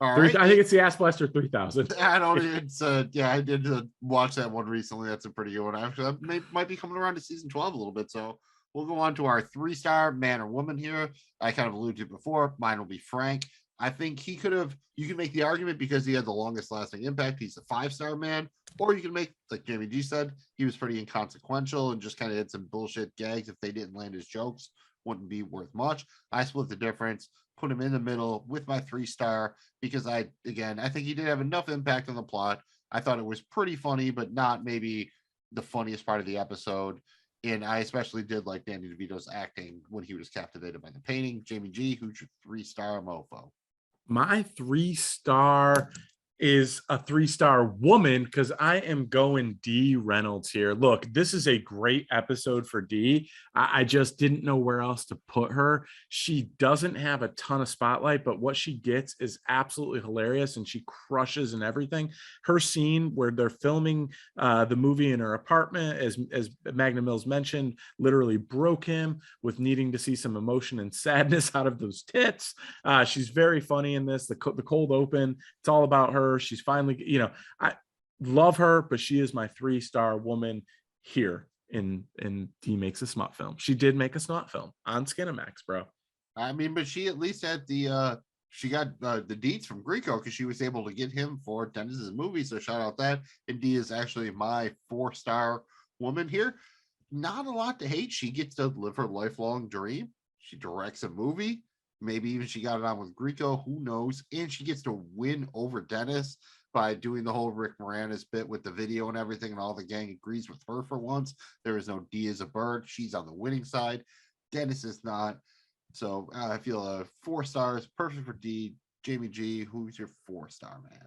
All Three. right. I think it's the Ass Blaster 3000. I don't. It's yeah. I did watch that one recently. That's a pretty good one. Actually, that might be coming around to season 12 a little bit. So we'll go on to our 3-star man or woman here. I kind of alluded to before. Mine will be Frank. I think he could have. You can make the argument because he had the longest lasting impact. He's a 5-star man, or you can make, like Jamie G said, he was pretty inconsequential and just kind of had some bullshit gags. If they didn't land his jokes, wouldn't be worth much. I split the difference, put him in the middle with my 3-star because I think he did have enough impact on the plot. I thought it was pretty funny, but not maybe the funniest part of the episode. And I especially did like Danny DeVito's acting when he was captivated by the painting. Jamie G, who's your 3-star mofo? My 3-star is a 3-star woman because I am going Dee Reynolds here. Look, this is a great episode for Dee. I just didn't know where else to put her. She doesn't have a ton of spotlight, but what she gets is absolutely hilarious, and she crushes in everything. Her scene where they're filming the movie in her apartment, as Magnum Mills mentioned, literally broke him with needing to see some emotion and sadness out of those tits. She's very funny in this. The cold open, it's all about her. She's finally, I love her, but she is my 3-star woman here in Dee Makes a Smut Film. She did make a Smut Film on Skinamax, bro. I mean, but she at least had she got the deets from Grieco because she was able to get him for Dennis's movie. So shout out that. And Dee is actually my 4-star woman here. Not a lot to hate. She gets to live her lifelong dream. She directs a movie. Maybe even she got it on with Grieco, who knows? And she gets to win over Dennis by doing the whole Rick Moranis bit with the video and everything, and all the gang agrees with her for once. There is no Dee as a bird. She's on the winning side. Dennis is not. So I feel 4 stars, perfect for Dee. Jamie G, who's your 4-star man?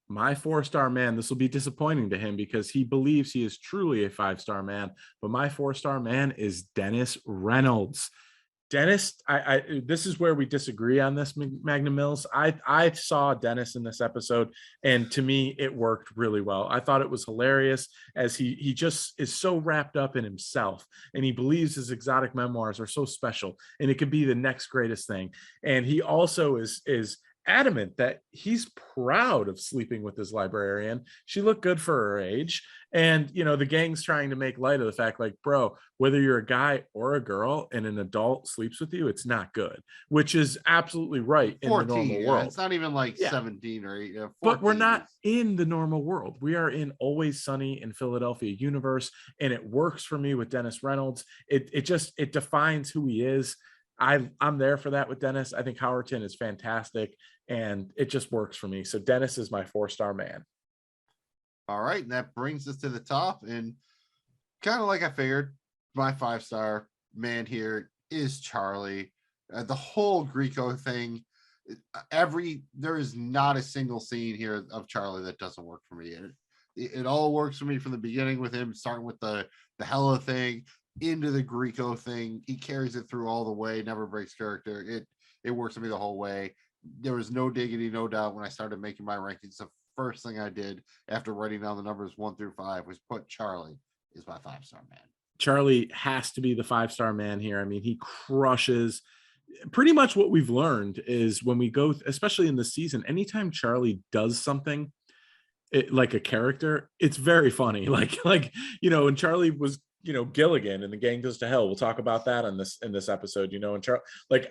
My 4-star man, this will be disappointing to him because he believes he is truly a 5-star man, but my 4-star man is Dennis Reynolds. Dennis, this is where we disagree on this, Magnum Mills. I saw Dennis in this episode, and to me, it worked really well. I thought it was hilarious as he just is so wrapped up in himself, and he believes his exotic memoirs are so special, and it could be the next greatest thing. And he also is adamant that he's proud of sleeping with his librarian. She looked good for her age. And, the gang's trying to make light of the fact, like, bro, whether you're a guy or a girl and an adult sleeps with you, it's not good, which is absolutely right 14, in the normal world. It's not even like 17 or 8. But we're not in the normal world. We are in Always Sunny in Philadelphia universe. And it works for me with Dennis Reynolds. It defines who he is. I'm there for that with Dennis. I think Howerton is fantastic, and it just works for me. So Dennis is my 4-star man. All right, and that brings us to the top, and kind of like I figured, my 5-star man here is Charlie. The whole Grieco thing, there is not a single scene here of Charlie that doesn't work for me. It all works for me from the beginning with him starting with the Hella thing into the Grieco thing. He carries it through all the way, never breaks character. It works for me the whole way. There was no diggity, no doubt when I started making my rankings. The first thing I did after writing down the numbers 1 through 5 was put Charlie is my 5-star man. Charlie has to be the 5-star man here. I mean, he crushes. Pretty much what we've learned is when we go, especially in this season, anytime Charlie does something like a character, it's very funny. Like, when Charlie was, Gilligan and the gang goes to hell. We'll talk about that in this episode, and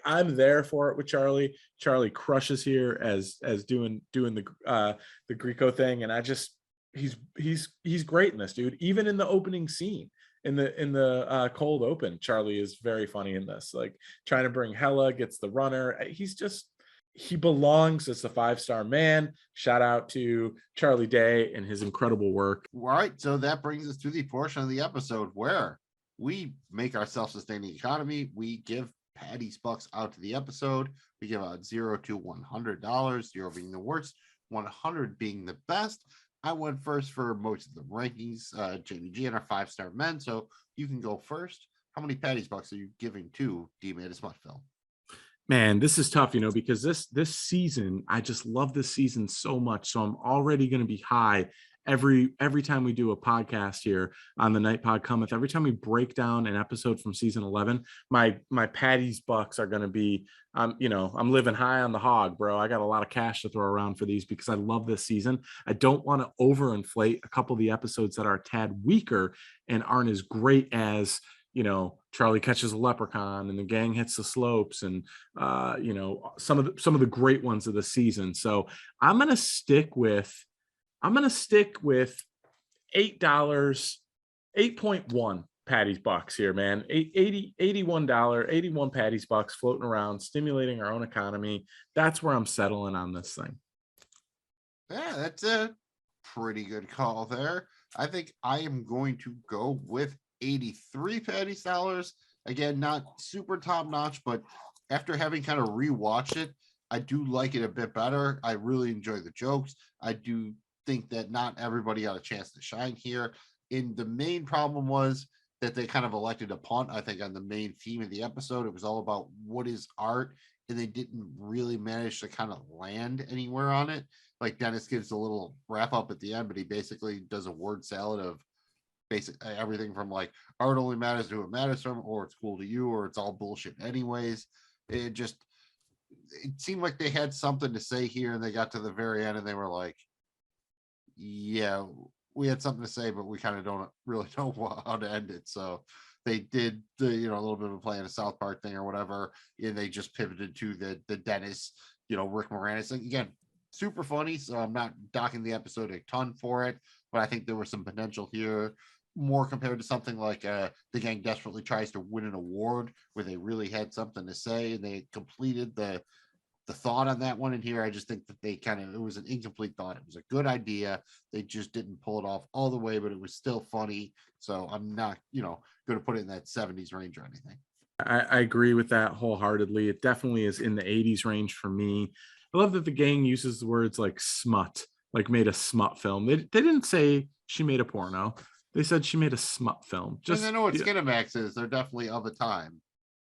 I'm there for it with Charlie. Charlie crushes here as doing the Grieco thing. And he's great in this, dude. Even in the opening scene, in the cold open, Charlie is very funny in this, like trying to bring Hella, gets the runner. He belongs as a 5-star man. Shout out to Charlie Day and his incredible work. All right, so that brings us to the portion of the episode where we make our self-sustaining economy. We give Patty's bucks out to the episode. We give out $0 to $100, 0 being the worst, 100 being the best. I went first for most of the rankings, Jamie G and our 5-star men. So you can go first. How many Patty's bucks are you giving to Dee Made a Smut Film? Man, this is tough, because this season, I just love this season so much. So I'm already going to be high every time we do a podcast here on the Night Pod Cometh, every time we break down an episode from season 11, my Patty's bucks are going to be, I'm living high on the hog, bro. I got a lot of cash to throw around for these because I love this season. I don't want to overinflate a couple of the episodes that are a tad weaker and aren't as great as, Charlie catches a leprechaun and the gang hits the slopes and, some of the great ones of the season. So I'm going to stick with $8, 8.1 Patty's bucks here, man. $81 Patty's bucks floating around, stimulating our own economy. That's where I'm settling on this thing. Yeah, that's a pretty good call there. I think I am going to go with 83 Patty's dollars. Again, not super top notch, but after having kind of rewatched it, I do like it a bit better. I really enjoy the jokes. I do think that not everybody got a chance to shine here. And the main problem was that they kind of elected a punt, I think, on the main theme of the episode. It was all about what is art, and they didn't really manage to kind of land anywhere on it. Like Dennis gives a little wrap up at the end, but he basically does a word salad of everything from like art only matters to what matters from, or it's cool to you, or it's all bullshit anyways. It seemed like they had something to say here, and they got to the very end and they were like, yeah, we had something to say, but we kind of don't really know how to end it. So they did a little bit of a play in a South Park thing or whatever, and they just pivoted to the Dennis, Rick Moranis thing. Again, super funny, so I'm not docking the episode a ton for it, but I think there was some potential here, more compared to something like the gang desperately tries to win an award, where they really had something to say and they completed the thought on that one. And here I just think that it was an incomplete thought. It was a good idea, they just didn't pull it off all the way, but it was still funny. So I'm not going to put it in that 70s range or anything. I agree with that wholeheartedly. It definitely is in the 80s range for me. I love that the gang uses the words like smut, like made a smut film. They didn't say she made a porno. They said she made a smut film. Just, I know what Skinamax is. They're definitely of a time.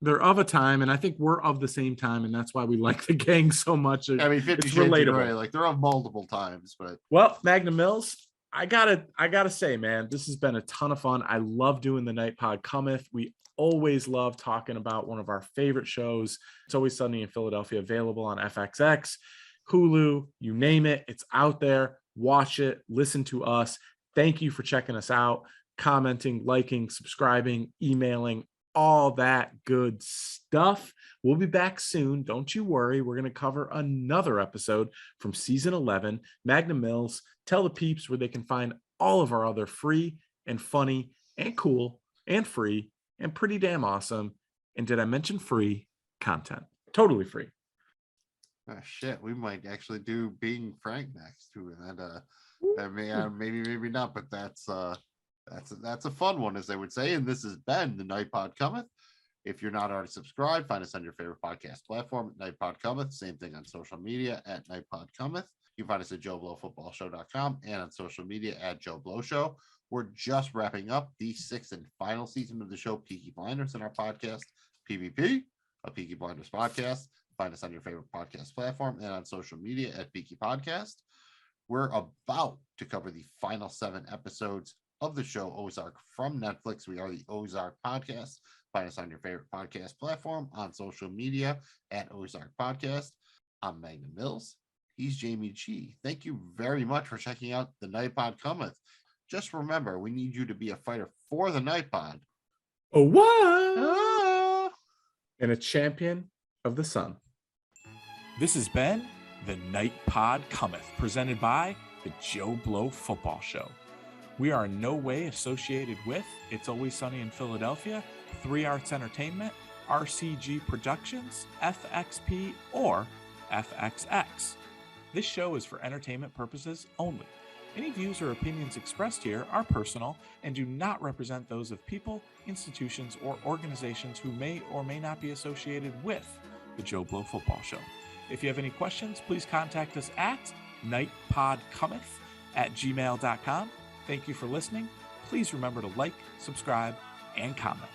They're of a time, and I think we're of the same time, and that's why we like the gang so much. I mean, 50 it's Shades relatable. Right. Like they're of multiple times, but Magnum Mills, I gotta say, man, this has been a ton of fun. I love doing the Night Pod Cometh. We always love talking about one of our favorite shows. It's Always Sunny in Philadelphia, available on FXX, Hulu, you name it. It's out there. Watch it. Listen to us. Thank you for checking us out, commenting, liking, subscribing, emailing, all that good stuff. We'll be back soon. Don't you worry. We're going to cover another episode from season 11, Magnum Mills. Tell the peeps where they can find all of our other free and funny and cool and free and pretty damn awesome. And did I mention free content? Totally free. Oh, shit, we might actually do Being Frank next too. And that maybe not, but that's a fun one, as they would say. And this has been the Night Pod Cometh. If you're not already subscribed, find us on your favorite podcast platform at Night Pod Cometh. Same thing on social media at Night Pod Cometh. You can find us at JoeBlowFootballShow.com and on social media at Joe Blow Show. We're just wrapping up the 6th and final season of the show Peaky Blinders in our podcast, PvP, a Peaky Blinders podcast. Find us on your favorite podcast platform and on social media at Peaky Podcast. We're about to cover the final 7 episodes of the show Ozark from Netflix. We are the Ozark Podcast. Find us on your favorite podcast platform, on social media at Ozark Podcast. I'm Magnum Mills. He's Jamie G. Thank you very much for checking out the Night Pod Cometh. Just remember, we need you to be a fighter for the Night Pod. Oh, what? And a champion of the sun. This has been the Night Pod Cometh, presented by the Joe Blow Football Show. We are in no way associated with It's Always Sunny in Philadelphia, 3 Arts Entertainment, RCG Productions, FXP, or FXX. This show is for entertainment purposes only. Any views or opinions expressed here are personal and do not represent those of people, institutions, or organizations who may or may not be associated with the Joe Blow Football Show. If you have any questions, please contact us at nightpodcometh@gmail.com. Thank you for listening. Please remember to like, subscribe, and comment.